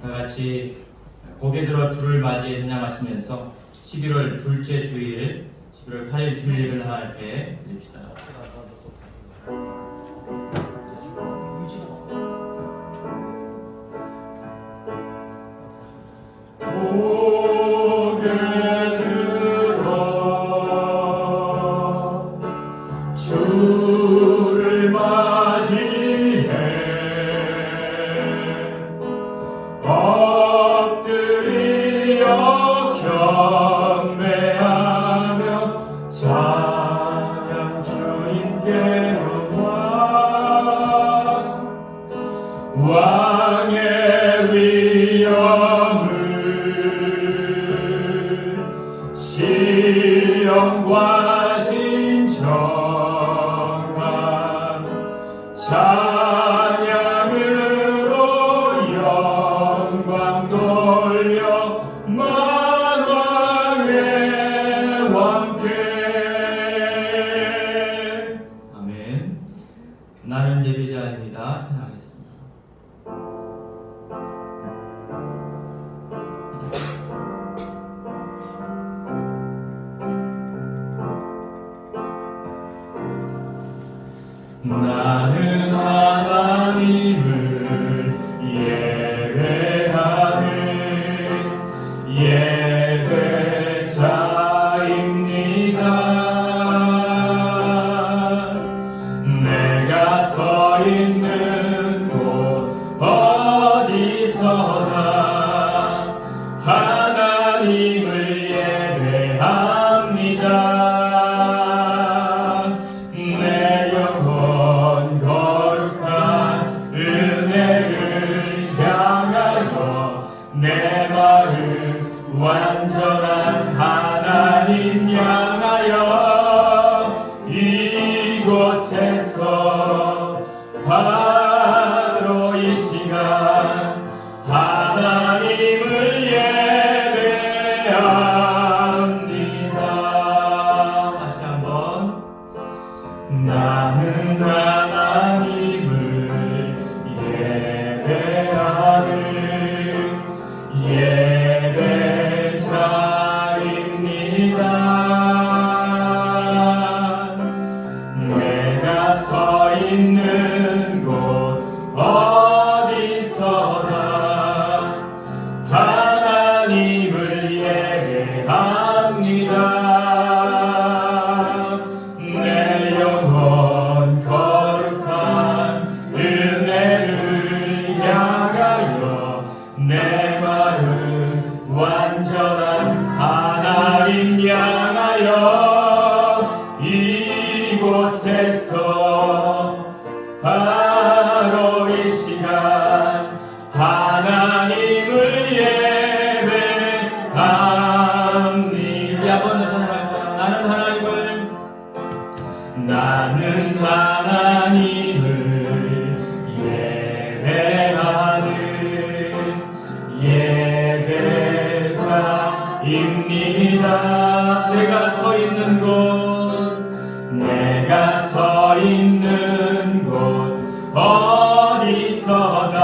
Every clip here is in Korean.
다 같이 고개 들어 주를 맞이해 찬양하시면서 11월 둘째 주일 11월 8일 주일 예배를 함께 드립시다. 고개 들어 주를 맞이해 엎드려 경배하며 찬양 주님께 왕의 위엄을 신령과 진정한 찬양으로 영광 돌려 만왕의 왕께. 아멘. 나는 예배자입니다. 찬양하겠습니다. 나는 하나님을 예배하는 예배자입니다. 내가 서 있는 곳 어디서나 하나님을 예배합니다. 내 영혼 거룩한 은혜를 향하여 내 마음 완전한 하나님 향하여 이곳에서 바로 이 시간 하나님을 예배합니다. 다시 한번. 나는 하나님을 예배하는 예배자입니다. 내가 서 있는 곳 어디서나 하나님을 예배합니다. 내 영혼 거룩한 은혜를 향하여 내 마음 완전한 하나님 향하여 이곳에서 바로 이 시간 하나님을 예배합니다. 우리 한번 더 찬양할까요? 나는 하나님을 예배하는 예배자입니다. 내가 서 있는 곳 어디서나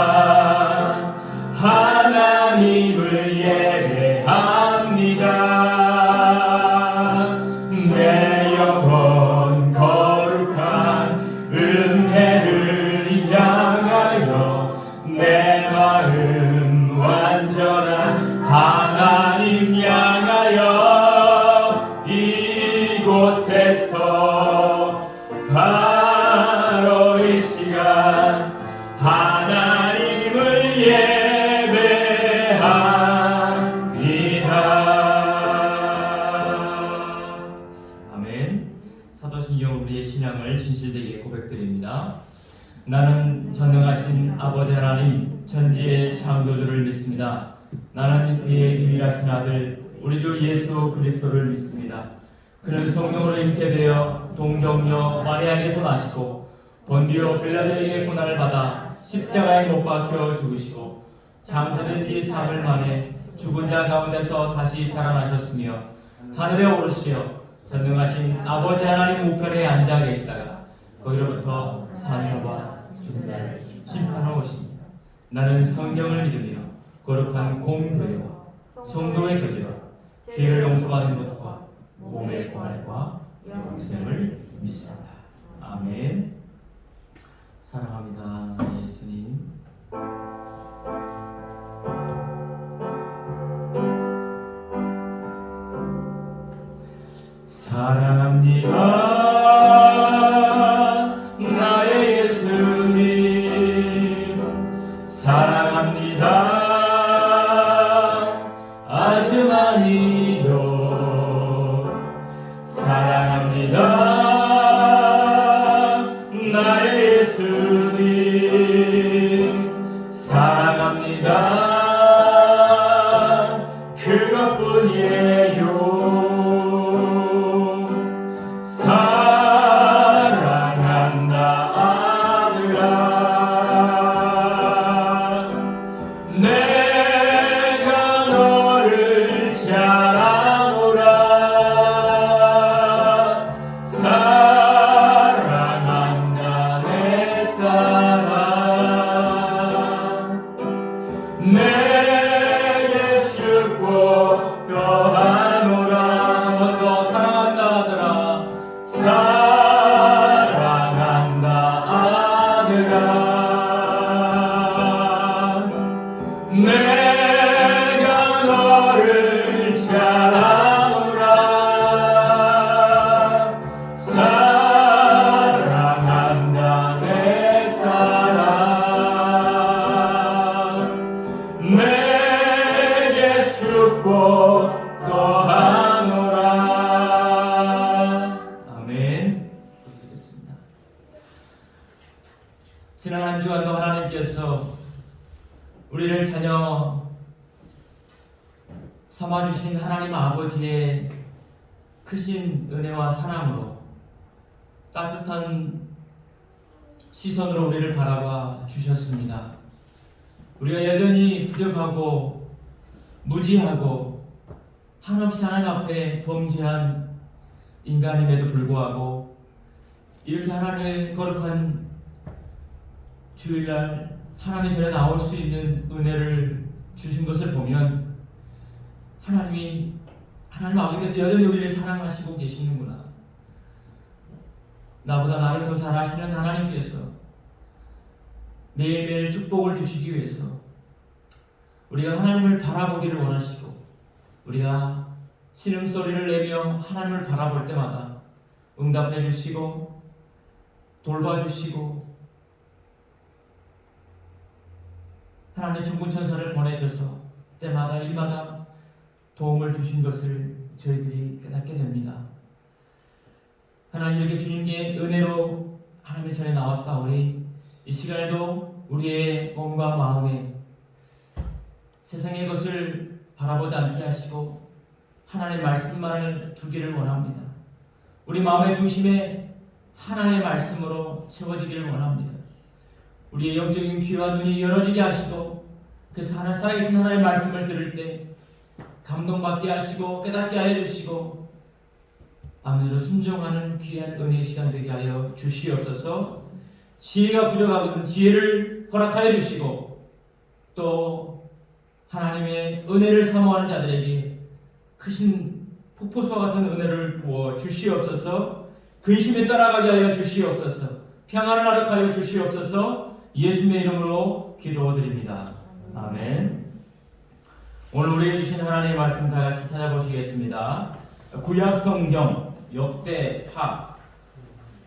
하나님을 예배합니다. 내 영혼 거룩한 은혜를 향하여 내 마음 완전한 하나님 향하여 이곳에서 바로 이 시간 하나님을 예배합니다. 아멘. 사도신경 우리의 신앙을 진실되게 고백드립니다. 나는 전능하신 아버지 하나님 천지의 창조주를 믿습니다. 나는 그의 유일하신 아들 우리 주 예수 그리스도를 믿습니다. 그는 성령으로 잉태되어 동정녀 마리아에게서 나시고 본디오 빌라도에게 고난을 받아 십자가에 못 박혀 죽으시고 장사된 지 사흘 만에 죽은 자 가운데서 다시 살아나셨으며 하늘에 오르시어 전능하신 아버지 하나님 우편에 앉아 계시다가 거기로부터 산자와 죽은 자를 심판하러 오십니다. 나는 성경을 믿으며 거룩한 공교회와 성도의 교제와 죄를 용서받는 것과 몸의 부활과 영생을 믿습니다. 아멘. 사랑합니다, 예수님. 사랑합니다, 나의 예수님. 사랑합니다, 아주 많이요. 사랑합니다, 나의 예수님. 사랑합니다, 그것뿐이에요. 사랑한다 아들아, 내가 너를 잘 아노라. 사랑한다 내 딸아, 내게 축복 더하노라. 한 번 더 사랑한다 아들아. 사랑한다 아들아, 내가 너를 잘 아노라. 사랑한다 내 딸아, 내게 축복 더하노라. 아멘. 기도드리겠습니다. 지난 한 주간도 하나님께서 우리를 자녀 삼아주신 하나님 아버지의 크신 은혜와 사랑으로 따뜻한 시선으로 우리를 바라봐 주셨습니다. 우리가 여전히 부족하고 무지하고 한없이 하나님 앞에 범죄한 인간임에도 불구하고 이렇게 하나님의 거룩한 주일날 하나님의 전에 나올 수 있는 은혜를 주신 것을 보면 하나님 아버지께서 여전히 우리를 사랑하시고 계시는구나. 나보다 나를 더 잘 아시는 하나님께서 매일매일 축복을 주시기 위해서 우리가 하나님을 바라보기를 원하시고, 우리가 신음소리를 내며 하나님을 바라볼 때마다 응답해 주시고 돌봐주시고 하나님의 천군천사를 보내셔서 때마다 일마다 도움을 주신 것을 저희들이 깨닫게 됩니다. 하나님, 이렇게 주님의 은혜로 하나님의 전에 나왔사오니 이 시간에도 우리의 몸과 마음에 세상의 것을 바라보지 않게 하시고 하나님의 말씀만을 두기를 원합니다. 우리 마음의 중심에 하나님의 말씀으로 채워지기를 원합니다. 우리의 영적인 귀와 눈이 열어지게 하시고, 그래서 하나 살아계신 하나님의 말씀을 들을 때 감동받게 하시고 깨닫게 하여 주시고 아멘으로 순종하는 귀한 은혜의 시간 되게 하여 주시옵소서. 지혜가 부족하거든 지혜를 허락하여 주시고, 또 하나님의 은혜를 사모하는 자들에게 크신 폭포수와 같은 은혜를 부어 주시옵소서. 근심에 따라가게 하여 주시옵소서. 평안을 허락하여 주시옵소서. 예수님의 이름으로 기도드립니다. 아멘. 오늘 우리에게 주신 하나님의 말씀 다 같이 찾아보시겠습니다. 구약성경 역대하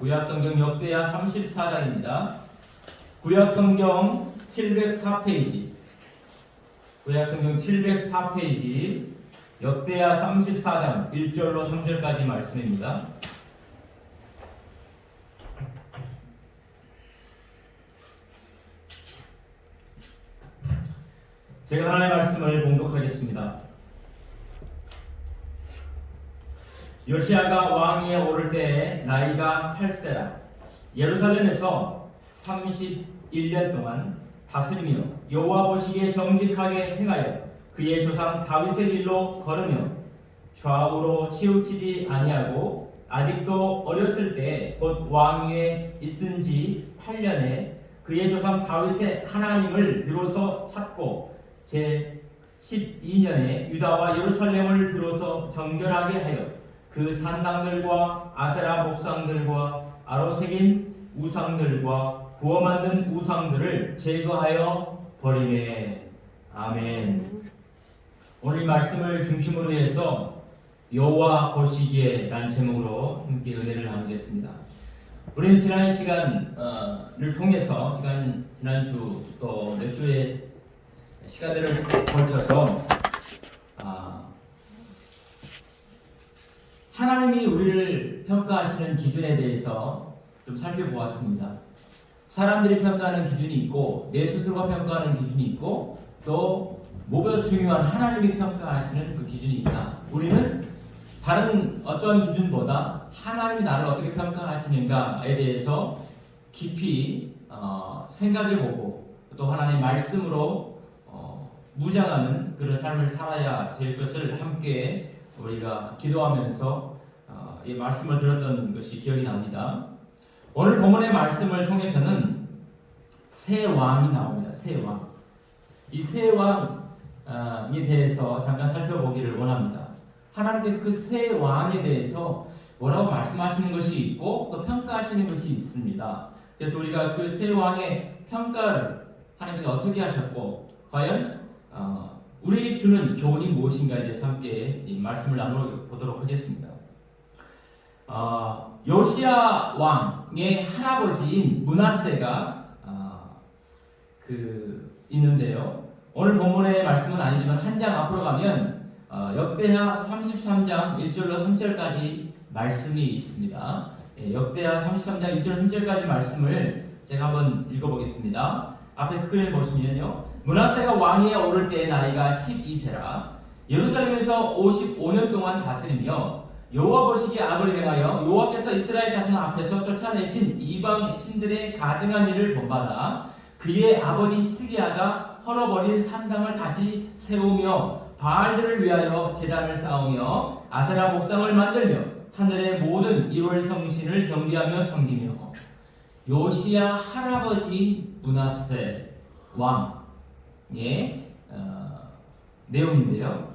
34장입니다. 구약성경 704페이지, 구약성경 704페이지 역대하 34장 1절로 3절까지 말씀입니다. 제가 하나님의 말씀을 봉독하겠습니다. 요시야가 왕위에 오를 때에 나이가 8세라 예루살렘에서 31년 동안 다스리며 여호와 보시기에 정직하게 행하여 그의 조상 다윗의 길로 걸으며 좌우로 치우치지 아니하고 아직도 어렸을 때 곧 왕위에 있은 지 8년에 그의 조상 다윗의 하나님을 비로소 찾고 제 12년에 유다와 예루살렘을 비로소 정결하게 하여 그 산당들과 아세라 목상들과 아로 새긴 우상들과 구워 만든 우상들을 제거하여 버리매. 아멘. 오늘 이 말씀을 중심으로 해서 여호와 보시기에 라는 제목으로 함께 은혜를 나누겠습니다. 우리는 지난 시간을 통해서 지난주 또 몇 주의 시간들을 걸쳐서 하나님이 우리를 평가하시는 기준에 대해서 좀 살펴보았습니다. 사람들이 평가하는 기준이 있고 내 스스로가 평가하는 기준이 있고 또 무엇보다 중요한 하나님이 평가하시는 그 기준이 있다. 우리는 다른 어떤 기준보다 하나님이 나를 어떻게 평가하시는가에 대해서 깊이 생각해보고 또 하나님의 말씀으로 무장하는 그런 삶을 살아야 될 것을 함께 우리가 기도하면서 이 말씀을 들었던 것이 기억이 납니다. 오늘 본문의 말씀을 통해서는 새 왕이 나옵니다. 새 왕. 이 새 왕에 대해서 잠깐 살펴보기를 원합니다. 하나님께서 그 새 왕에 대해서 뭐라고 말씀하시는 것이 있고 또 평가하시는 것이 있습니다. 그래서 우리가 그 새 왕의 평가를 하나님께서 어떻게 하셨고 과연 우리에게 주는 교훈이 무엇인가에 대해서 함께 이 말씀을 나눠보도록 하겠습니다. 요시야 왕의 할아버지인 므낫세가 있는데요. 오늘 본문의 말씀은 아니지만 한 장 앞으로 가면 역대하 33장 1절로 3절까지 말씀이 있습니다. 역대하 33장 1절 3절까지 말씀을 제가 한번 읽어보겠습니다. 앞에 스크린을 보시면요. 므낫세가 왕위에 오를 때의 나이가 12세라 예루살렘에서 55년 동안 다스리며 여호와 보시기에 악을 행하여 여호와께서 이스라엘 자손 앞에서 쫓아내신 이방 신들의 가증한 일을 본받아 그의 아버지 히스기야가 헐어버린 산당을 다시 세우며 바알들을 위하여 제단을 쌓으며 아세라 목상을 만들며 하늘의 모든 1월 성신을 경비하며 섬기며 요시야 할아버지 므낫세 왕의 내용인데요.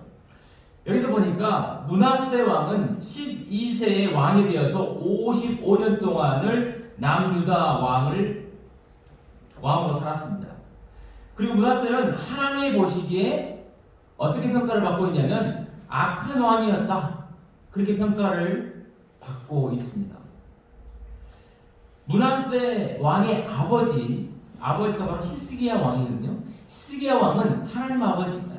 여기서 보니까 므낫세 왕은 12세의 왕이 되어서 55년 동안을 남유다 왕으로 살았습니다. 그리고 므낫세는 하나님이 보시기에 어떻게 평가를 받고 있냐면 악한 왕이었다. 그렇게 평가를 받고 있습니다. 므낫세 왕의 아버지가 바로 히스기야 왕이거든요. 히스기야 왕은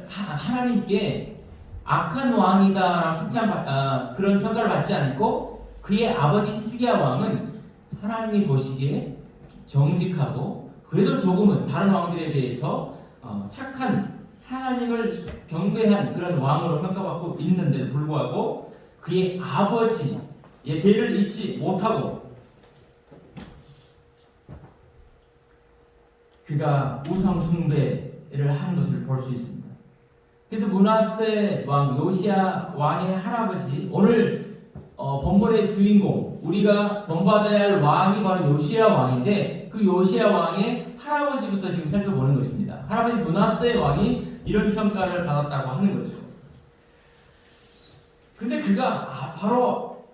하나님께 악한 왕이다라는 그런 평가를 받지 않고 그의 아버지 히스기야 왕은 하나님이 보시기에 정직하고 그래도 조금은 다른 왕들에 비해서 착한 하나님을 경배한 그런 왕으로 평가받고 있는데도 불구하고 그의 아버지의 대를 잊지 못하고 그가 우상 숭배를 하는 것을 볼 수 있습니다. 그래서 므낫세 왕 요시야 왕의 할아버지 오늘 본문의 주인공 우리가 본받아야 할 왕이 바로 요시야 왕인데 그 요시야 왕의 할아버지부터 지금 살펴보는 것입니다. 할아버지 므낫세 왕이 이런 평가를 받았다고 하는 거죠. 근데 그가 바로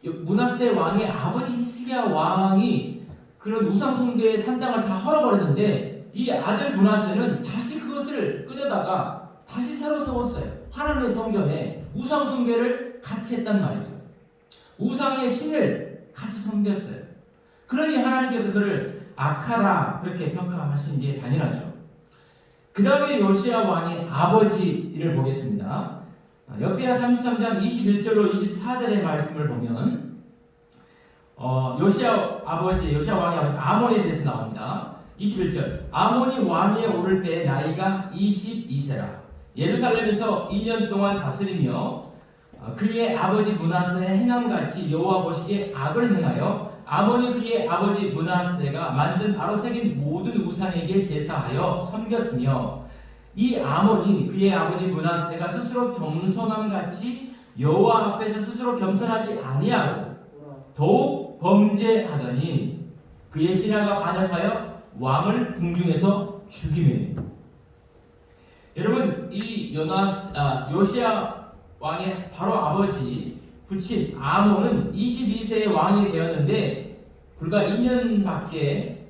므낫세 왕의 아버지 히스기야 왕이 그런 우상 숭배의 산당을 다 헐어버렸는데 이 아들 므낫세는 다시 그것을 끄려다가 다시 새로 세웠어요. 하나님의 성전에 우상 숭배를 같이 했단 말이죠. 우상의 신을 같이 섬겼어요. 그러니 하나님께서 그를 악하다 그렇게 평가하신 게 당연하죠. 그 다음에 요시야 왕의 아버지를 보겠습니다. 역대하 33장 21절로 24절의 말씀을 보면 요시야 왕의 아버지 아몬에 대해서 나옵니다. 21절 아몬이 왕위에 오를 때 나이가 22세라 예루살렘에서 2년 동안 다스리며 그의 아버지 므낫세의 행함같이 여호와 보시기에 악을 행하여 아몬이 그의 아버지 므낫세가 만든 바로 새긴 모든 우상에게 제사하여 섬겼으며 이 아몬이 그의 아버지 므낫세가 스스로 겸손함같이 여호와 앞에서 스스로 겸손하지 아니하고 더욱 범죄하더니 그의 신하가 반역하여 왕을 궁중에서 죽이매 여러분 이 요시야 왕의 바로 아버지 부친 아몬은 22세의 왕이 되었는데 불과 2년밖에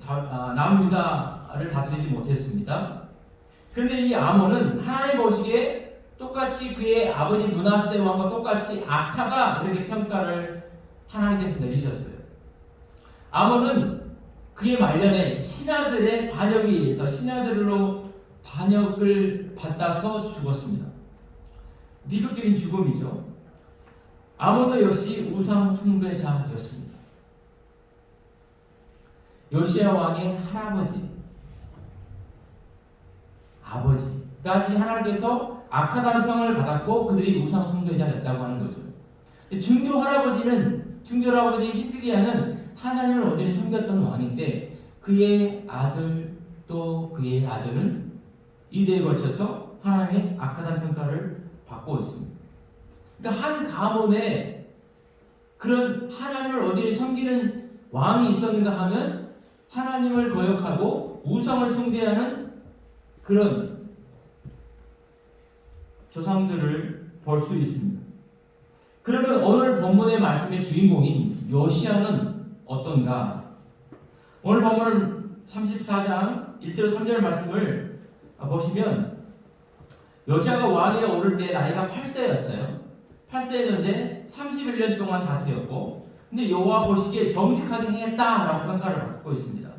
남유다를 다스리지 못했습니다. 그런데 이 아몬은 하나님 보시기에 똑같이 그의 아버지 므낫세 왕과 똑같이 악하다 이렇게 평가를 하나님께서 내리셨어요. 아몬은 그의 말년에 신하들의 반역에 의해서 신하들로 반역을 받아서 죽었습니다. 비극적인 죽음이죠. 아몬도 역시 우상 숭배자였습니다. 요시야 왕의 할아버지, 아버지까지 하나님께서 악하다는 평을 받았고 그들이 우상 숭배자였다고 하는 거죠. 중조 할아버지 히스기야는 하나님을 온전히 섬겼던 왕인데 그의 아들은 이대에 걸쳐서 하나님의 악하다는 평가를 받고 있습니다. 그러니까 한 가문에 그런 하나님을 온전히 섬기는 왕이 있었는가 하면 하나님을 거역하고 우상을 숭배하는 그런 조상들을 볼 수 있습니다. 그러면 오늘 본문의 말씀의 주인공인 요시야는 어떤가? 오늘 본문 34장 1절 3절 말씀을 보시면 요시야가 왕위에 오를 때 나이가 8세였어요. 8세였는데 31년 동안 다스렸고 근데 여호와 보시기에 정직하게 행했다라고 평가를 받고 있습니다.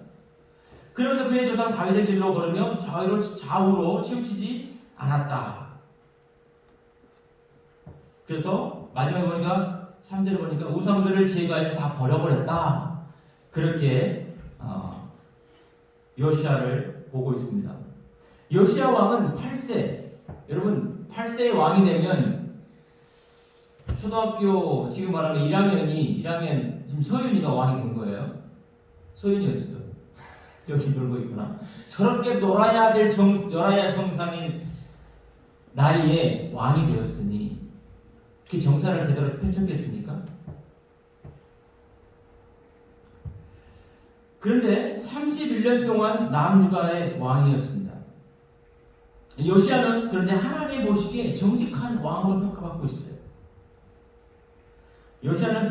그러면서 그의 조상 다윗의 길로 걸으며 좌우로 치우치지 않았다. 그래서 마지막에 보니까 3절에 보니까 우상들을 제거해서 다 버려버렸다. 그렇게 요시야를 보고 있습니다. 요시야 왕은 8세. 여러분 8세의 왕이 되면 초등학교 지금 말하면 1학년 지금 서윤이가 왕이 된 거예요. 서윤이 어디 있어? 저기 놀고 있구나. 저렇게 놀아야 정상인 나이에 왕이 되었으니 그 정사를 제대로 펼쳤겠습니까? 그런데 31년 동안 남유다의 왕이었습니다. 요시야는 그런데 하나님 보시기에 정직한 왕으로 평가받고 있어요. 요시야는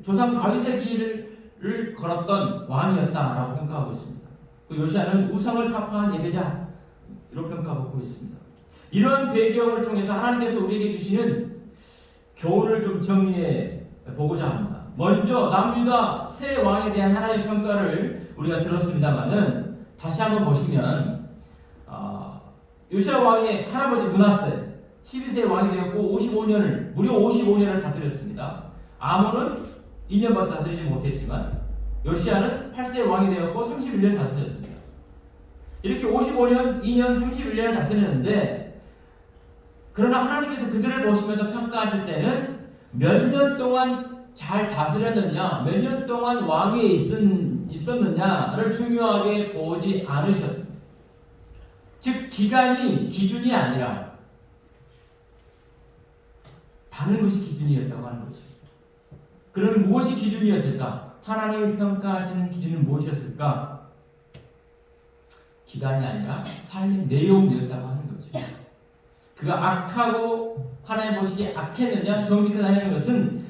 조상 다윗의 길을 걸었던 왕이었다라고 평가하고 있습니다. 요시야는 우상을 타파한 예배자로 평가받고 있습니다. 이런 배경을 통해서 하나님께서 우리에게 주시는 교훈을 좀 정리해 보고자 합니다. 먼저 남유다 새 왕에 대한 하나님의 평가를 우리가 들었습니다만은 다시 한번 보시면 요시야 왕의 할아버지 므낫세 12세의 왕이 되었고 무려 55년을 다스렸습니다. 아몬은 2년밖에 다스리지 못했지만 요시야는 8세의 왕이 되었고 31년 다스렸습니다. 이렇게 55년, 2년, 31년을 다스렸는데 그러나 하나님께서 그들을 보시면서 평가하실 때는 몇 년 동안 잘 다스렸느냐, 몇 년 동안 왕위에 있었느냐를 중요하게 보지 않으셨습니다. 즉 기간이 기준이 아니라 다른 것이 기준이었다고 하는 거죠. 그럼 무엇이 기준이었을까? 하나님이 평가하시는 기준은 무엇이었을까? 기간이 아니라 삶의 내용이었다고 하는 거죠. 그가 악하고 하나님 보시기에 악했느냐 정직하다는 것은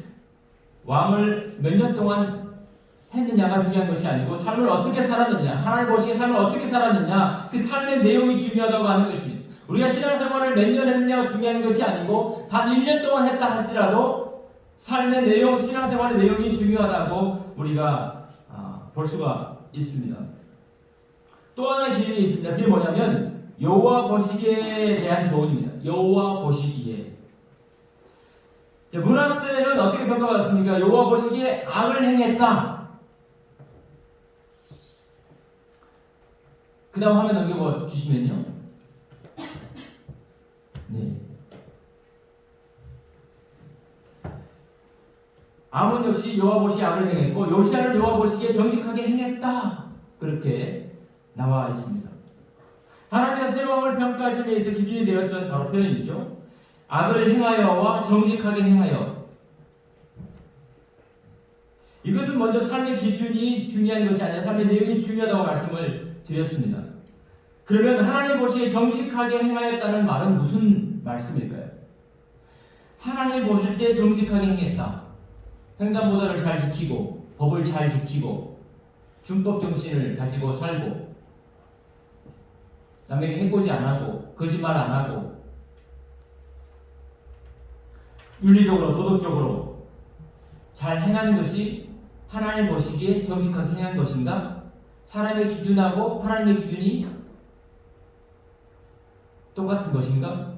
왕을 몇 년 동안 했느냐가 중요한 것이 아니고 삶을 어떻게 살았느냐, 하나님 보시기에 삶을 어떻게 살았느냐, 그 삶의 내용이 중요하다고 하는 것입니다. 우리가 신앙생활을 몇 년 했느냐가 중요한 것이 아니고 단 1년 동안 했다 할지라도 삶의 내용, 신앙생활의 내용이 중요하다고 우리가 볼 수가 있습니다. 또 하나의 기준이 있습니다. 그게 뭐냐면 여호와 보시기에 대한 교훈입니다. 여호와 보시기에. 므낫세는 어떻게 평가받았습니까? 여호와 보시기에 악을 행했다. 그 다음 화면 넘겨 주시면요. 네. 아몬 역시 여호와 보시기에 악을 행했고 요시야는 여호와 보시기에 정직하게 행했다. 그렇게 나와 있습니다. 하나님의 새 왕을 평가하시기 위해서 기준이 되었던 바로 표현이죠. 악을 행하여와 정직하게 행하여. 이것은 먼저 삶의 기준이 중요한 것이 아니라 삶의 내용이 중요하다고 말씀을 드렸습니다. 그러면 하나님 보시기에 정직하게 행하였다는 말은 무슨 말씀일까요? 하나님 보실 때 정직하게 행했다. 횡단보도를 잘 지키고 법을 잘 지키고 준법 정신을 가지고 살고 남에게 해코지 안 하고 거짓말 안 하고 윤리적으로 도덕적으로 잘 행하는 것이 하나님 보시기에 정직하게 행한 것인가? 사람의 기준하고 하나님의 기준이 똑같은 것인가?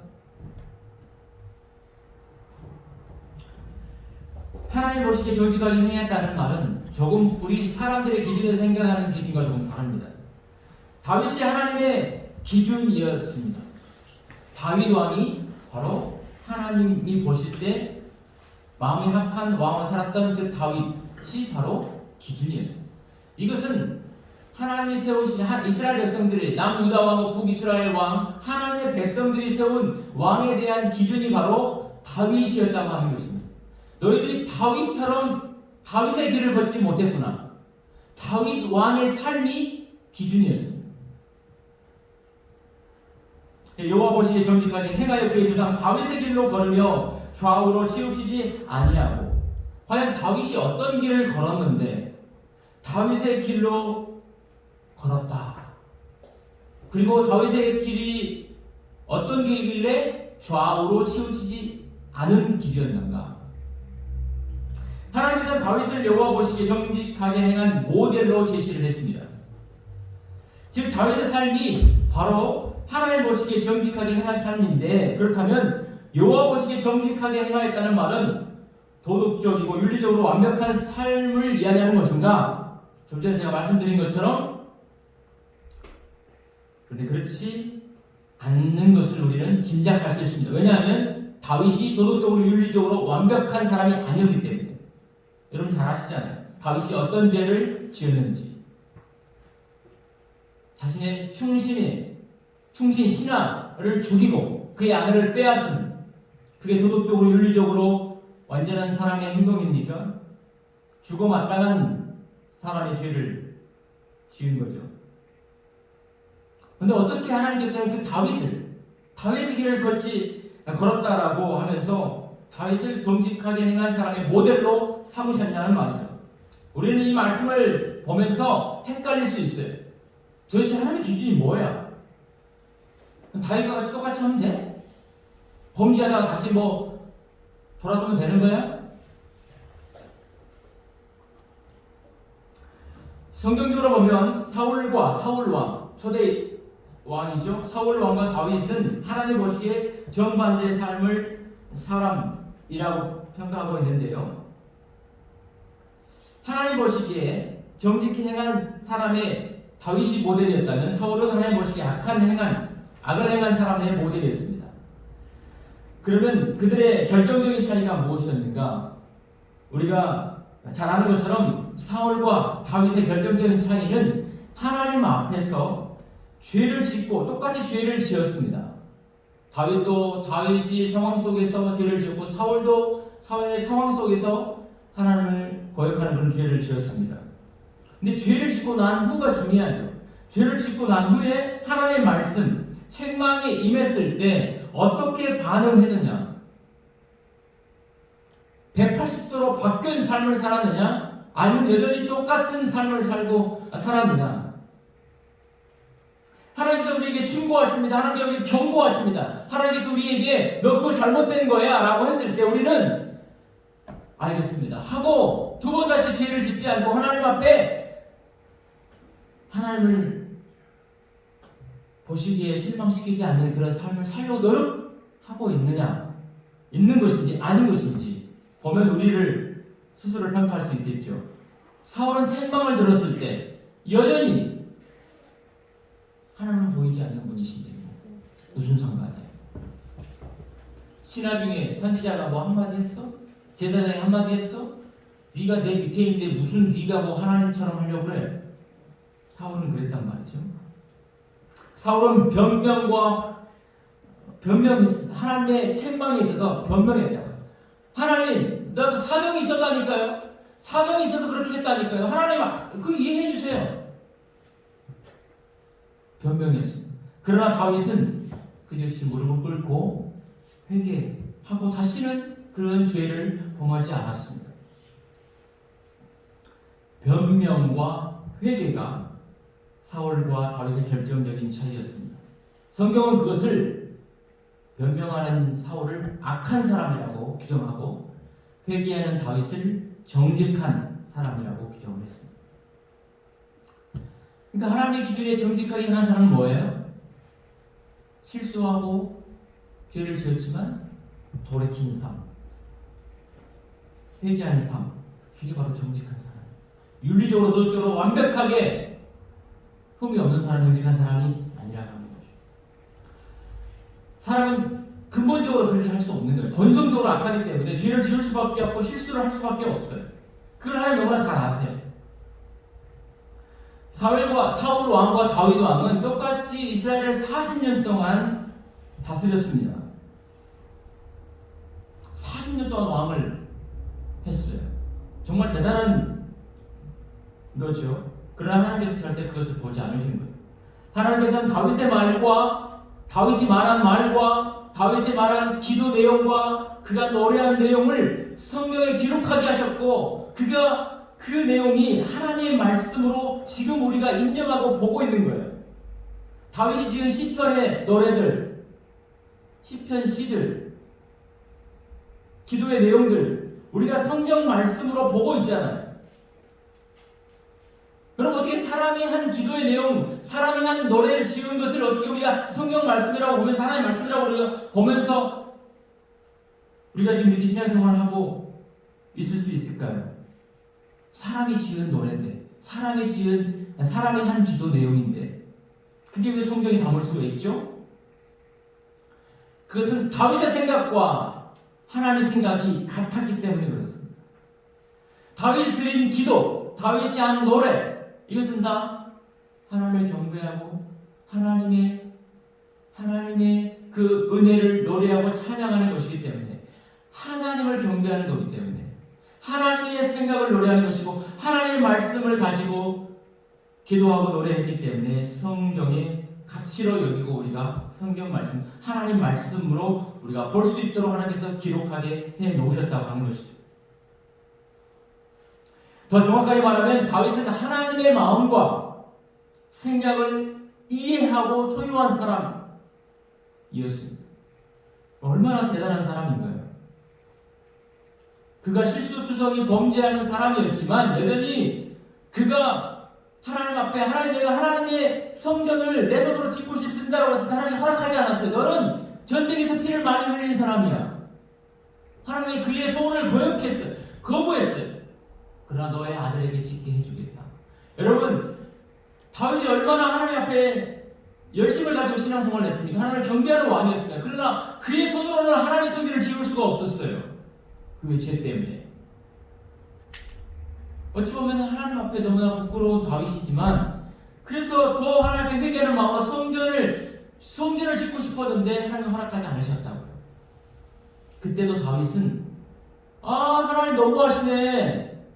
하나님 보시기에 정직하게 행했다는 말은 조금 우리 사람들의 기준에서 생각하는 기준과 조금 다릅니다. 다윗이 하나님의 기준이었습니다. 다윗 왕이 바로 하나님이 보실 때 마음이 합한 왕으로 살았던 그 다윗이 바로 기준이었습니다. 이것은 하나님이 세우신 이스라엘 백성들이 남유다 왕과 북이스라엘 왕 하나님의 백성들이 세운 왕에 대한 기준이 바로 다윗이었다고 하는 것입니다. 너희들이 다윗처럼 다윗의 길을 걷지 못했구나. 다윗 왕의 삶이 기준이었습니다. 여호와 보시기에 정직하게 행하여 그의 조상 다윗의 길로 걸으며 좌우로 치우치지 아니하고. 과연 다윗이 어떤 길을 걸었는데 다윗의 길로 걸었다. 그리고 다윗의 길이 어떤 길이길래 좌우로 치우치지 않은 길이었는가? 하나님께서는 다윗을 여호와 보시기에 정직하게 행한 모델로 제시를 했습니다. 즉 다윗의 삶이 바로 하나님 보시기에 정직하게 행한 삶인데, 그렇다면 여호와 보시기에 정직하게 행하였다는 말은 도덕적이고 윤리적으로 완벽한 삶을 이야기하는 것인가? 좀 전에 제가 말씀드린 것처럼 그런데 그렇지 않는 것을 우리는 짐작할 수 있습니다. 왜냐하면 다윗이 도덕적으로 윤리적으로 완벽한 사람이 아니었기 때문에. 여러분 잘 아시잖아요. 다윗이 어떤 죄를 지었는지. 자신의 충신 신하를 죽이고 그의 아내를 빼앗은, 그게 도덕적으로 윤리적으로 완전한 사람의 행동입니까? 죽어 마땅한 사람의 죄를 지은 거죠. 그런데 어떻게 하나님께서는 그 다윗의 길을 걸었다라고 하면서 다윗을 정직하게 행한 사람의 모델로 삼으셨냐는 말이죠. 우리는 이 말씀을 보면서 헷갈릴 수 있어요. 도대체 하나님의 기준이 뭐야? 다윗과 같이 똑같이 하면 돼? 범죄하다가 다시 돌아서면 되는 거야? 성경적으로 보면 사울왕, 초대 왕이죠. 사울왕과 다윗은 하나님 보시기에 정반대의 삶을 사람이라고 평가하고 있는데요. 하나님 보시기에 정직히 행한 사람의 다윗이 모델이었다면 사울은 하나님 보시기에 악을 행한 사람의 모델이었습니다. 그러면 그들의 결정적인 차이가 무엇이었는가? 우리가 잘 아는 것처럼 사울과 다윗의 결정적인 차이는 하나님 앞에서 죄를 짓고 똑같이 죄를 지었습니다. 다윗이 상황 속에서 죄를 지었고 사울도 사울의 상황 속에서 하나님을 거역하는 그런 죄를 지었습니다. 근데 죄를 짓고 난 후가 중요하죠. 죄를 짓고 난 후에 하나님의 말씀, 책망에 임했을 때 어떻게 반응했느냐? 180도로 바뀐 삶을 살았느냐? 아니면 여전히 똑같은 삶을 살았느냐? 하나님께서 우리에게 충고하십니다. 하나님께서 우리에게 경고하십니다. 하나님께서 우리에게 너 그거 잘못된 거야 라고 했을 때 우리는 알겠습니다 하고 두 번 다시 죄를 짓지 않고 하나님 앞에 하나님을 보시기에 실망시키지 않는 그런 삶을 살려고 노력하고 있는 것인지 아닌 것인지 보면 우리를 스스로를 평가할 수 있겠죠. 사울은 책망을 들었을 때 여전히 하나님은 보이지 않는 분이신데 무슨 상관이에요? 신하 중에 선지자가 한마디 했어? 제사장이 한마디 했어? 네가 내 밑에 있는데 무슨 네가 하나님처럼 하려고 그래? 사울은 그랬단 말이죠. 사울은 변명했습니다. 하나님의 책망이 있어서 변명했다. 하나님, 나 사정이 있었다니까요. 사정이 있어서 그렇게 했다니까요. 하나님, 그 이해해 주세요. 변명했습니다. 그러나 다윗은 그 즉시 무릎을 꿇고 회개하고 다시는 그런 죄를 범하지 않았습니다. 변명과 회개가 사울과 다윗의 결정적인 차이였습니다. 성경은 그것을 변명하는 사울을 악한 사람이라고 규정하고 회개하는 다윗을 정직한 사람이라고 규정을 했습니다. 그러니까 하나님의 기준에 정직하게 행한 사람은 뭐예요? 실수하고 죄를 지었지만 돌이킨 삶, 회개하는 삶, 그게 바로 정직한 사람. 윤리적으로 도덕적으로 완벽하게 흠이 없는 사람이 정직한 사람이 아니라는 거죠. 사람은 근본적으로 그렇게 할 수 없는 거예요. 본성적으로 악하기 때문에 죄를 지을 수밖에 없고 실수를 할 수밖에 없어요. 그걸 하나님 너무나 잘 아세요. 사울 왕과 다윗 왕은 똑같이 이스라엘을 40년 동안 다스렸습니다. 40년 동안 왕을 했어요. 정말 대단한 거죠. 그러나 하나님께서 절대 그것을 보지 않으신 거예요. 하나님께서는 다윗의 말과 다윗이 말한 말과 다윗이 말한 기도 내용과 그가 노래한 내용을 성경에 기록하게 하셨고 그가 그 내용이 하나님의 말씀으로 지금 우리가 인정하고 보고 있는 거예요. 다윗이 지은 시편의 노래들, 시편 시들, 기도의 내용들 우리가 성경 말씀으로 보고 있잖아요. 그럼 어떻게 사람이 한 기도의 내용, 사람이 한 노래를 지은 것을 어떻게 우리가 성경 말씀이라고 보면서 하나님 말씀이라고 우리가 보면서 우리가 지금 이렇게 신앙생활을 하고 있을 수 있을까요? 사람이 지은 노래인데, 사람이 한 기도 내용인데 그게 왜 성경에 담을 수가 있죠? 그것은 다윗의 생각과 하나님의 생각이 같았기 때문에 그렇습니다. 다윗이 드린 기도, 다윗이 한 노래 이것은 다 하나님을 경배하고 하나님의 그 은혜를 노래하고 찬양하는 것이기 때문에 하나님을 경배하는 것이기 때문에 하나님의 생각을 노래하는 것이고 하나님의 말씀을 가지고 기도하고 노래했기 때문에 성경의 가치로 여기고 우리가 성경 말씀, 하나님 말씀으로 우리가 볼 수 있도록 하나님께서 기록하게 해 놓으셨다고 하는 것이죠. 더 정확하게 말하면 다윗은 하나님의 마음과 생각을 이해하고 소유한 사람이었습니다. 얼마나 대단한 사람인가요? 그가 실수투성이 범죄하는 사람이었지만 여전히 그가 하나님 앞에 내가 하나님의 성전을 내 손으로 짓고 싶습니다라고 해서 하나님이 허락하지 않았어요. 너는 전쟁에서 피를 많이 흘린 사람이야. 하나님이 그의 소원을 거부했어요. 그러나 너의 아들에게 짓게 해주겠다. 여러분, 다윗이 얼마나 하나님 앞에 열심을 가지고 신앙생활을 했습니까? 하나님을 경배하는 왕이었습니다. 그러나 그의 손으로는 하나님의 성전을 지을 수가 없었어요. 그의 죄 때문에. 어찌 보면 하나님 앞에 너무나 부끄러운 다윗이지만 그래서 더 하나님 앞에 회개하는 마음과 성전을 짓고 싶었는데 하나님 허락하지 않으셨다고요. 그때도 다윗은 하나님 너무하시네.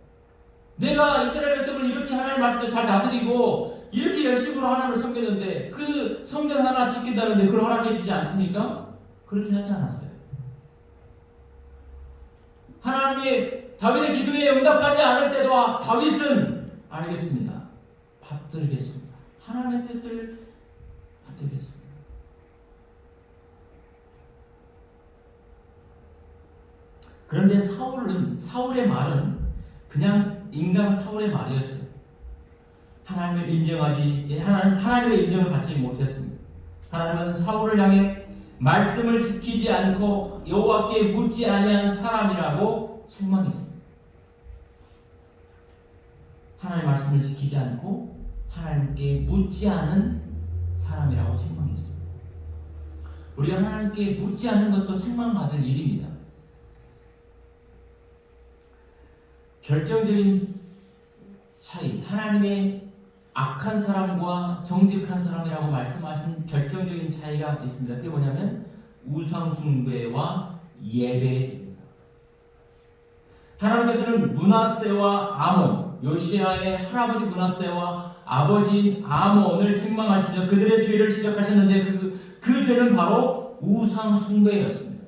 내가 이스라엘 백성을 이렇게 하나님 말씀대로 잘 다스리고 이렇게 열심으로 하나님을 섬겼는데 그 성전 하나 짓겠다는데 그걸 허락해 주지 않습니까? 그렇게 하지 않았어요. 하나님이 다윗의 기도에 응답하지 않을 때도 다윗은 알겠습니다. 받들겠습니다. 하나님의 뜻을 받들겠습니다. 그런데 사울의 말은 그냥 인간 사울의 말이었어요. 하나님의 인정을 받지 못했습니다. 하나님은 사울을 향해 말씀을 지키지 않고 여호와께 묻지 아니한 사람이라고 책망했습니다. 하나님의 말씀을 지키지 않고 하나님께 묻지 않은 사람이라고 책망했습니다. 우리가 하나님께 묻지 않는 것도 책망받을 일입니다. 결정적인 차이, 하나님의 악한 사람과 정직한 사람이라고 말씀하신 결정적인 차이가 있습니다. 그게 뭐냐면 우상숭배와 예배입니다. 하나님께서는 므낫세와 아몬, 요시야의 할아버지 므낫세와 아버지인 아몬을 책망하시며 그들의 죄를 지적하셨는데 그 죄는 바로 우상 숭배였습니다.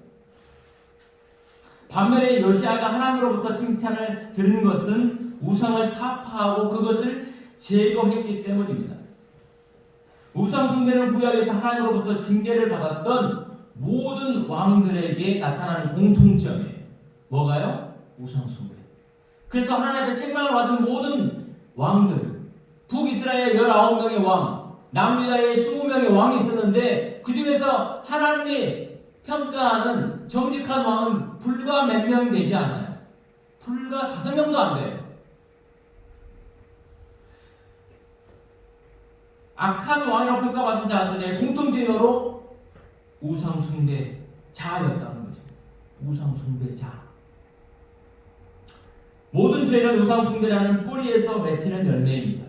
반면에 요시아가 하나님으로부터 칭찬을 들은 것은 우상을 타파하고 그것을 제거했기 때문입니다. 우상 숭배는 구약에서 하나님으로부터 징계를 받았던 모든 왕들에게 나타나는 공통점이에요. 뭐가요? 우상 숭배. 그래서 하나님 앞에 책망을 받은 모든 왕들, 북이스라엘 19명의 왕, 남유다의 20명의 왕이 있었는데 그 중에서 하나님이 평가하는 정직한 왕은 불과 몇 명 되지 않아요. 불과 5명도 안 돼요. 악한 왕이라고 평가받은 자들의 공통점으로 우상 숭배자였다는 것입니다. 우상 숭배자. 모든 죄는 우상 숭배라는 뿌리에서 맺히는 열매입니다.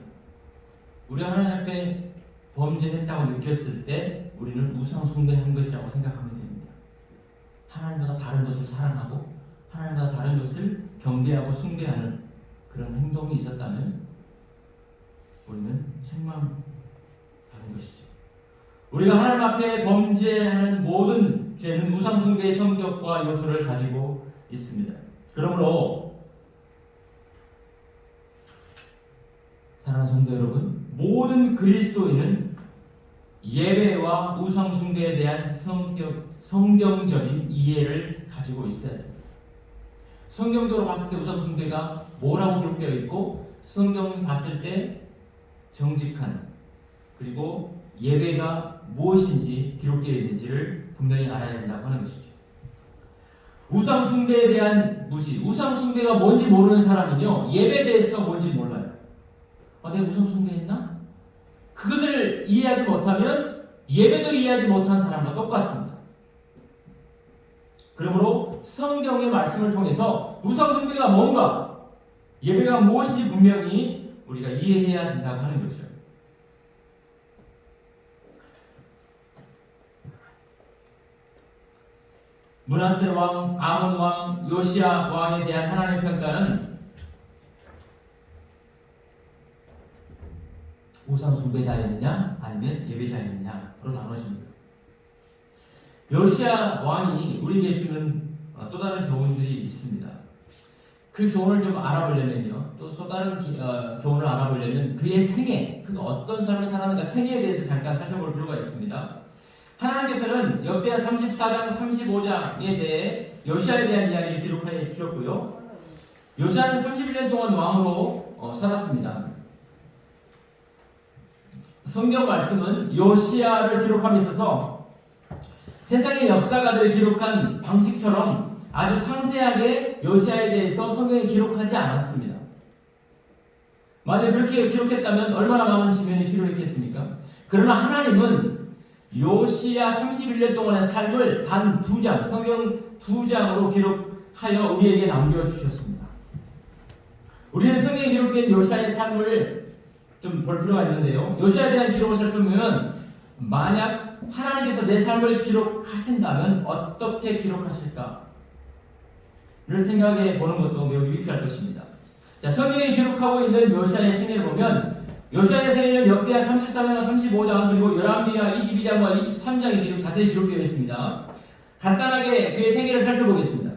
우리가 하나님 앞에 범죄했다고 느꼈을 때 우리는 우상 숭배한 것이라고 생각하면 됩니다. 하나님보다 다른 것을 사랑하고 하나님보다 다른 것을 경배하고 숭배하는 그런 행동이 있었다면 우리는 책망받은 것이죠. 우리가 하나님 앞에 범죄하는 모든 죄는 우상 숭배의 성격과 요소를 가지고 있습니다. 그러므로 사랑하는 성도 여러분, 모든 그리스도인은 예배와 우상 숭배에 대한 성경적인 이해를 가지고 있어야 됩니다. 성경적으로 봤을 때 우상 숭배가 뭐라고 기록되어 있고 성경이 봤을 때 정직한 그리고 예배가 무엇인지 기록되어 있는지를 분명히 알아야 된다고 하는 것이죠. 우상 숭배에 대한 무지, 우상 숭배가 뭔지 모르는 사람은요 예배에 대해서 뭔지 몰라요. 내가 우상 숭배했나? 그것을 이해하지 못하면 예배도 이해하지 못한 사람과 똑같습니다. 그러므로 성경의 말씀을 통해서 우상 숭배가 뭔가, 예배가 무엇인지 분명히 우리가 이해해야 된다고 하는 거죠. 므낫세 왕, 아몬 왕, 요시야 왕에 대한 하나님의 평가는 우상 숭배자였느냐 아니면 예배자였느냐로 나눠집니다. 요시야 왕이 우리에게 주는 또 다른 교훈들이 있습니다. 그 교훈을 좀 알아보려면요, 또 다른 교훈을 알아보려면 그의 생애, 그가 어떤 삶을 살았는가 생애에 대해서 잠깐 살펴볼 필요가 있습니다. 하나님께서는 역대하 34장, 35장에 대해 요시야에 대한 이야기를 기록하여 주셨고요. 요시야는 31년 동안 왕으로 살았습니다. 성경 말씀은 요시야를 기록함에 있어서 세상의 역사가들이 기록한 방식처럼 아주 상세하게 요시야에 대해서 성경에 기록하지 않았습니다. 만약 그렇게 기록했다면 얼마나 많은 지면이 필요했겠습니까? 그러나 하나님은 요시야 31년 동안의 삶을 단 2장, 성경 2장으로 기록하여 우리에게 남겨주셨습니다. 우리는 성경에 기록된 요시야의 삶을 좀 볼 필요가 있는데요. 요시야에 대한 기록을 살펴보면 만약 하나님께서 내 삶을 기록하신다면 어떻게 기록하실까를 생각해 보는 것도 매우 유익할 것입니다. 자, 성경에 기록하고 있는 요시야의 생애를 보면 요시야의 생애는 역대하 34장과 35장 그리고 열왕기하 22장과 23장에 자세히 기록되어 있습니다. 간단하게 그의 생애를 살펴보겠습니다.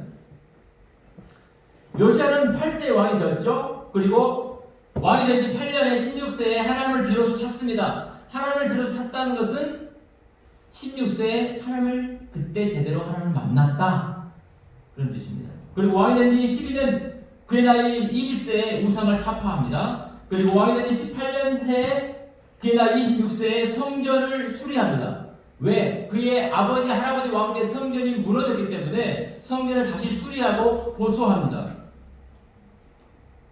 요시야는 8세의 왕이 되었죠. 그리고 왕이 된 지 8년에 16세에 하나님을 비로소 찾습니다. 하나님을 비로소 찾다는 것은 16세에 하나님을 그때 제대로 하나님을 만났다 그런 뜻입니다. 그리고 왕이 된 지 12년 그의 나이 20세에 우상을 타파합니다. 그리고 왕이 된 지 18년 해에 그의 나이 26세에 성전을 수리합니다. 왜? 그의 아버지 할아버지 왕 때 성전이 무너졌기 때문에 성전을 다시 수리하고 보수합니다.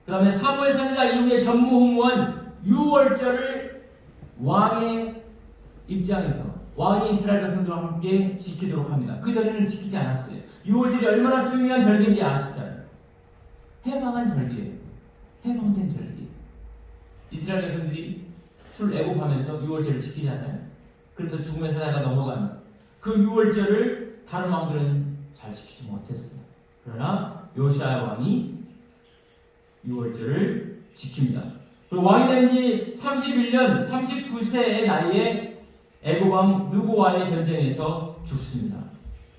그 다음에 사무엘 선지자 이후에 전무후무한 유월절을 왕의 입장에서 왕이 이스라엘 백성들과 함께 지키도록 합니다. 그 전에는 지키지 않았어요. 유월절이 얼마나 중요한 절기인지 아시잖아요. 해방한 절기예요. 해방된 절기. 이스라엘 백성들이 출애굽하면서 유월절을 지키잖아요. 그래서 죽음의 사자가 넘어가는 그 유월절을 다른 왕들은 잘 지키지 못했어요. 그러나 요시야 왕이 유월절을 지킵니다. 그리고 왕이 된 지 31년 39세의 나이에 애굽왕 누구와의 전쟁에서 죽습니다.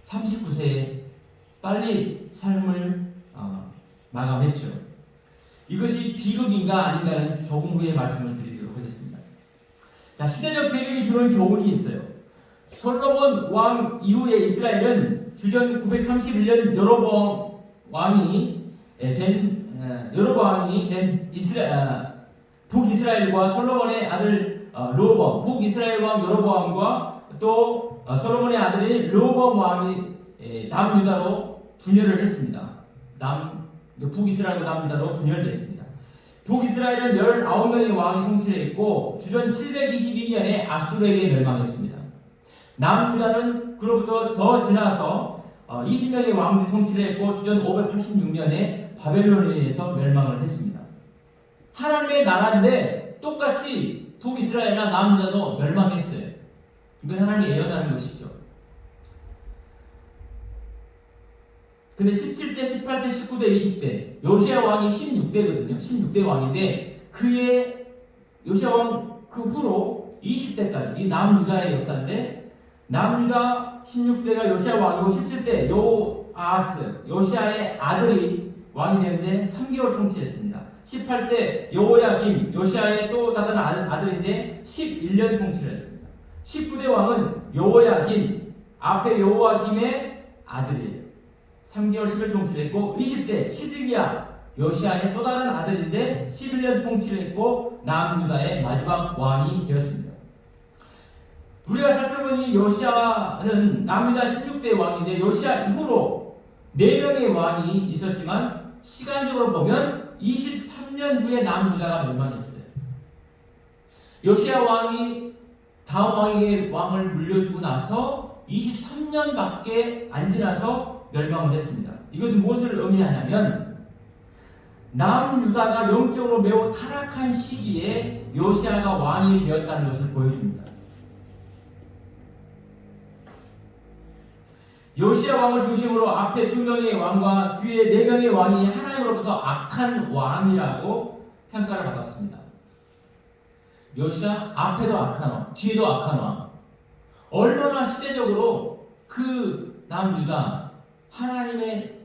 39세에 빨리 삶을 마감했죠. 이것이 비극인가 아닌가는 조금 후에 말씀을 드리도록 하겠습니다. 자, 시대적 배경이 주는 교훈이 있어요. 솔로몬 왕 이후에 이스라엘은 주전 931년 여로보암 왕이 된 북이스라엘과 솔로몬의 아들 르호보암, 북이스라엘 왕 여로보암과 또 솔로몬의 아들인 르호보암 왕이 남유다로 분열을 했습니다. 북이스라엘과 남유다로 분열됐습니다. 북이스라엘은 19명의 왕이 통치했고 주전 722년에 아수르에게 멸망했습니다. 남유다는 그로부터 더 지나서 20명의 왕들이 통치를 했고 주전 586년에 바벨론에 의해서 멸망을 했습니다. 하나님의 나라인데 똑같이 북이스라엘이나 남유다도 멸망했어요. 이건 하나님이 예언하는 것이죠. 근데 17대, 18대, 19대, 20대 요시야 왕이 16대거든요. 16대 왕인데 그의 요시야 왕 그 후로 20대까지 이 남유다의 역사인데 남유다 16대가 요시야 왕이고 17대 요아스 요시야의 아들이 왕이 되는데 3개월 통치했습니다. 18대 여호야김 요시야의 또 다른 아들인데 11년 통치를 했습니다. 19대 왕은 여호야김 앞에 여호야김의 아들이에요. 3개월 10일 통치를 했고 20대 시드기야 요시야의 또 다른 아들인데 11년 통치를 했고 남유다의 마지막 왕이 되었습니다. 우리가 살펴보니 요시야는 남유다 16대 왕인데 요시야 이후로 4명의 왕이 있었지만 시간적으로 보면 23년 후에 남유다가 멸망했어요. 요시야 왕이 다음 왕에게 왕을 물려주고 나서 23년밖에 안 지나서 멸망을 했습니다. 이것은 무엇을 의미하냐면 남유다가 영적으로 매우 타락한 시기에 요시야가 왕이 되었다는 것을 보여줍니다. 요시야 왕을 중심으로 앞에 2명의 왕과 뒤에 4명의 왕이 하나님으로부터 악한 왕이라고 평가를 받았습니다. 요시야 앞에도 악한 왕, 뒤에도 악한 왕. 얼마나 시대적으로 그 남유다 하나님의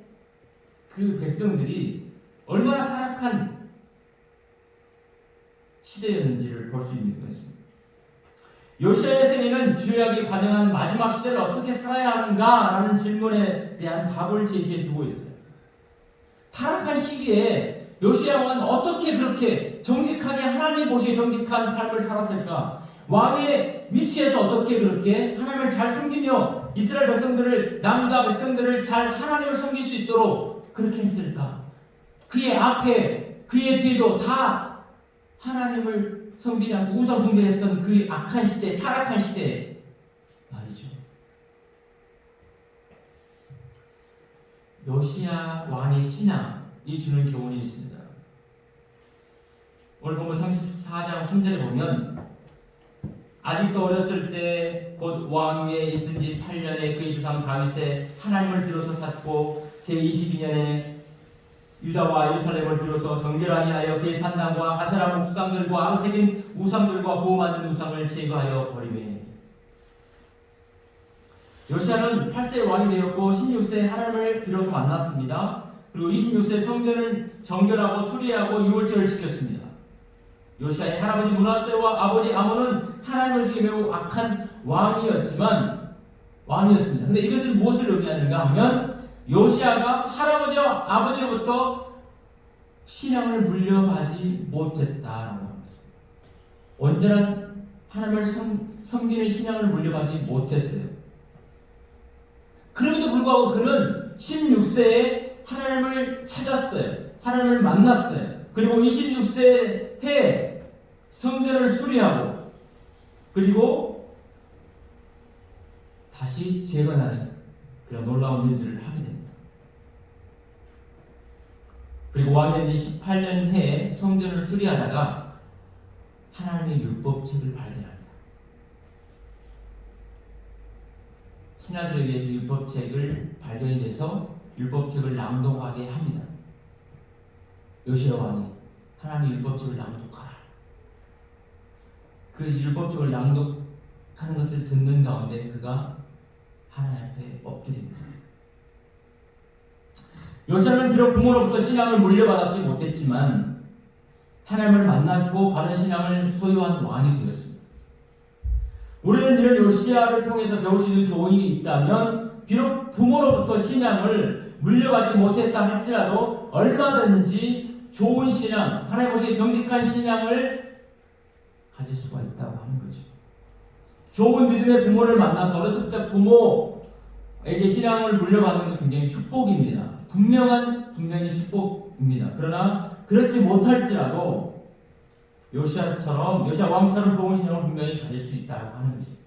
그 백성들이 얼마나 타락한 시대였는지를 볼 수 있는 것입니다. 요시야의 생애는 죄악이 관영한 마지막 시대를 어떻게 살아야 하는가라는 질문에 대한 답을 제시해 주고 있어요. 타락한 시기에 요시야 왕은 어떻게 그렇게 정직하게 하나님 보시기에 정직한 삶을 살았을까? 왕의 위치에서 어떻게 그렇게 하나님을 잘 섬기며 이스라엘 백성들을 남유다 백성들을 잘 하나님을 섬길 수 있도록 그렇게 했을까? 그의 앞에 그의 뒤에도 다 하나님을 섬기지 않고 우상 숭배했던 그 악한 시대, 타락한 시대 말이죠. 요시야 왕의 신앙이 주는 교훈이 있습니다. 오늘 본문 34장 3절에 보면 아직도 어렸을 때 곧 왕 위에 있은 지 8년에 그의 주상 다윗의 하나님을 비로소 찾고 제22년에 유다와 예루살렘을 비로소 정결하게 하여 그의 산당과 아세라 목상들과 아로새긴 우상들과 부어 만든 우상을 제거하여 버리매. 요시야는 8세 왕이 되었고 16세 하나님을 비로소 만났습니다. 그리고 26세 성전을 정결하고 수리하고 유월절을 지켰습니다. 요시야의 할아버지 므낫세와 아버지 아몬은 하나님을 주기 매우 악한 왕이었습니다. 근데 이것은 무엇을 의미하는가 하면 요시야가 할아버지와 아버지로부터 신앙을 물려받지 못했다라고 합니다. 온전한 하나님을 섬기는 신앙을 물려받지 못했어요. 그럼에도 불구하고 그는 16세에 하나님을 찾았어요. 하나님을 만났어요. 그리고 26세 해에 성전을 수리하고 그리고 다시 재건하는 그런 놀라운 일들을 하게 됩니다. 그리고 왕이 된 지 18년 해에 성전을 수리하다가 하나님의 율법책을 발견합니다. 신하들에 의해서 율법책을 발견이 돼서 율법책을 낭독하게 합니다. 요시야 왕이 하나님의 율법책을 낭독하라. 그 율법적으로 낭독하는 것을 듣는 가운데 그가 하나님 앞에 엎드립니다. 요시아는 비록 부모로부터 신앙을 물려받았지 못했지만 하나님을 만났고 바른 신앙을 소유한 왕이 되었습니다. 우리는 이런 요시아를 통해서 배울 수 있는 교훈이 있다면 비록 부모로부터 신앙을 물려받지 못했다 할지라도 얼마든지 좋은 신앙, 하나님 보시기에 정직한 신앙을 가질 수가 있다고 하는 거죠. 좋은 믿음의 부모를 만나서 어렸을 때 부모에게 신앙을 물려받는 건 굉장히 축복입니다. 분명히 축복입니다. 그러나 그렇지 못할지라도 요시아 왕처럼 좋은 신앙을 분명히 가질 수 있다고 하는 것입니다.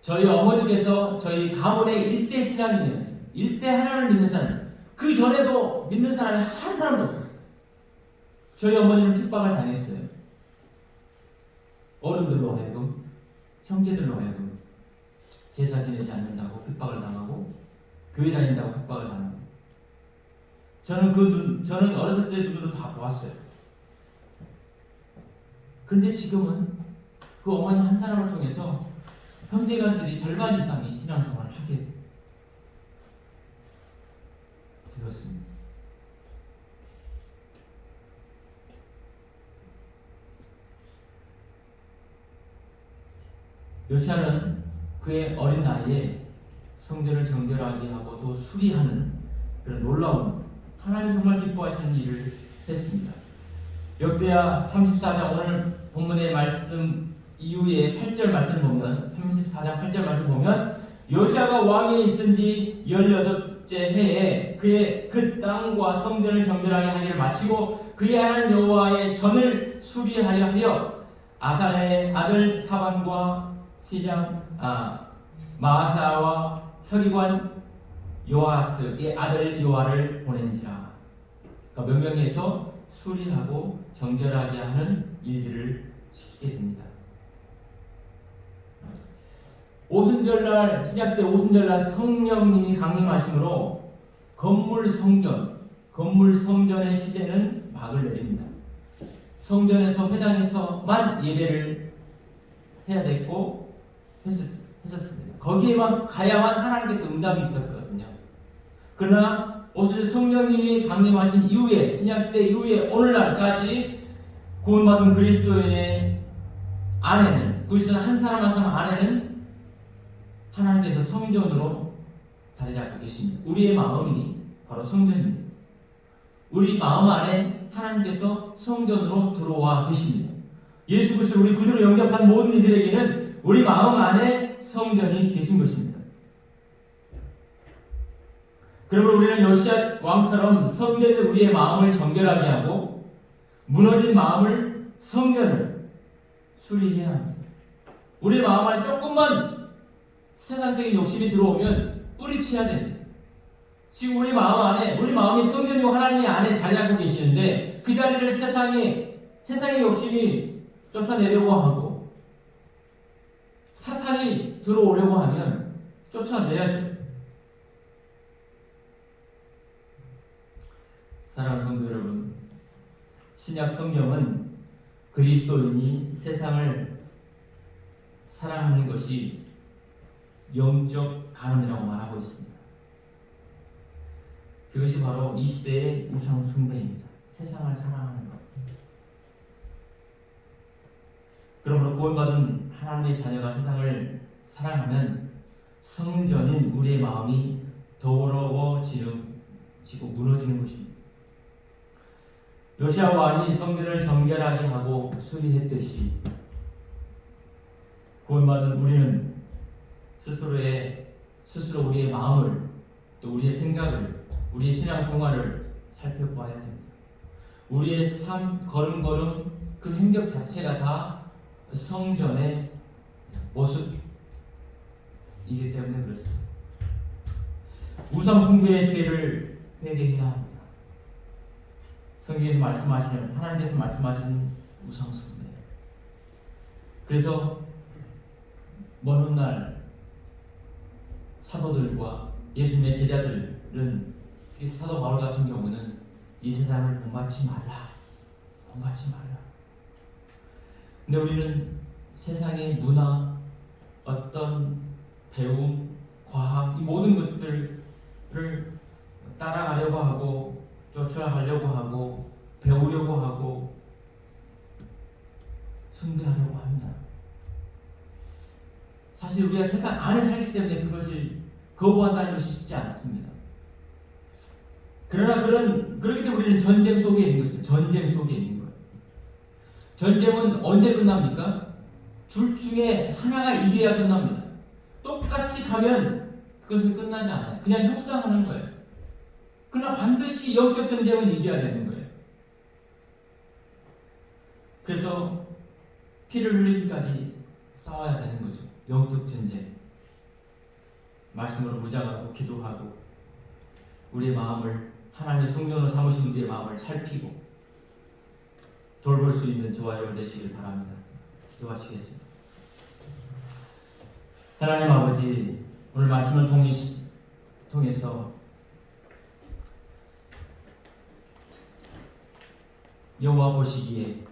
저희 어머니께서 저희 가문에 일대 신앙인이었어요. 일대 하나님을 믿는 사람. 그 전에도 믿는 사람이 한 사람도 없었어요. 저희 어머니는 핍박을 당했어요. 어른들로 하여금, 형제들로 하여금 제사 지내지 않는다고 핍박을 당하고 교회 다닌다고 핍박을 당하고 저는 어렸을 때 눈으로 다 보았어요. 근데 지금은 그 어머니 한 사람을 통해서 형제간들이 절반 이상이 신앙생활을 하게 되었습니다. 요시아는 그의 어린 나이에 성전을 정결하게 하고 또 수리하는 그런 놀라운 하나님 정말 기뻐하시는 일을 했습니다. 역대하 34장 오늘 본문의 말씀 이후에 8절 말씀을 보면 34장 8절 말씀을 보면 요시아가 왕위에 있은 지 18째 해에 그의 그 땅과 성전을 정결하게 하기를 마치고 그의 하나님 여호와의 전을 수리하려 하여 아산의 아들 사반과 시장 마아사와 서기관 요아스의 아들 요아를 보낸지라. 그러니까 명령해서 수리하고 정결하게 하는 일들을 시키게 됩니다. 오순절날 신약시대 오순절날 성령님이 강림하심으로 건물 성전의 시대는 막을 내립니다. 성전에서 회당에서만 예배를 해야 됐고 했었습니다. 거기에만 가야만 하나님께서 응답이 있었거든요. 그러나 오순절 성령님이 강림하신 이후에 신약시대 이후에 오늘날까지 구원받은 그리스도인의 안에는 그리스도인 한 사람 한 사람 안에는 하나님께서 성전으로 자리 잡고 계십니다. 우리의 마음이 바로 성전입니다. 우리 마음 안에 하나님께서 성전으로 들어와 계십니다. 예수 그리스도를 우리 구주로 영접한 모든 이들에게는 우리 마음 안에 성전이 계신 것입니다. 그러므로 우리는 요시아 왕처럼 성전에 우리의 마음을 정결하게 하고 무너진 마음을 성전을 수리해야 합니다. 우리 마음 안에 조금만 세상적인 욕심이 들어오면 뿌리쳐야 됩니다. 지금 우리 마음이 성전이고 하나님이 안에 자리 잡고 계시는데 그 자리를 세상의 욕심이 쫓아내려고 하고 사탄이 들어오려고 하면 쫓아내야죠. 사랑하는 성도 여러분, 신약 성경은 그리스도인이 세상을 사랑하는 것이 영적 간음이라고 말하고 있습니다. 그것이 바로 이 시대의 우상 숭배입니다. 세상을 사랑하는 것. 그러므로 구원받은 하나님의 자녀가 세상을 사랑하면 성전인 우리의 마음이 더러워지고 무너지는 것입니다. 요시아 왕이 성전을 정결하게 하고 수리했듯이 구원받은 우리는 스스로 우리의 마음을 또 우리의 생각을 우리의 신앙생활을 살펴보아야 됩니다. 우리의 삶 걸음걸음 그 행적 자체가 다 성전의 모습이기 때문에 그렇습니다. 우상 숭배의 죄를 회개해야 합니다. 성경에서 하나님께서 말씀하신 우상 숭배. 그래서 먼 훗날 사도들과 예수님의 제자들은 사도 바울 같은 경우는 이 세상을 본받지 말라. 근데 우리는 세상의 문화, 어떤 배움, 과학, 이 모든 것들을 따라가려고 하고 쫓아가려고 하고 배우려고 하고 숭배하려고 합니다. 사실 우리가 세상 안에 살기 때문에 그것을 거부한다는 것이 쉽지 않습니다. 그러나 그렇기 때문에 우리는 전쟁 속에 있는 것입니다. 전쟁 속에 있는 거예요. 전쟁은 언제 끝납니까? 둘 중에 하나가 이겨야 끝납니다. 똑같이 가면 그것은 끝나지 않아요. 그냥 협상하는 거예요. 그러나 반드시 영적 전쟁은 이겨야 되는 거예요. 그래서 피를 흘리기까지 싸워야 되는 거죠. 영적 전쟁. 말씀으로 무장하고 기도하고 우리의 마음을 하나님의 성전으로 삼으신 우리의 마음을 살피고 돌볼 수 있는 저와 여러분 되시길 바랍니다. 기도하시겠습니다. 하나님 아버지, 오늘 말씀을 통해서 여호와 보시기에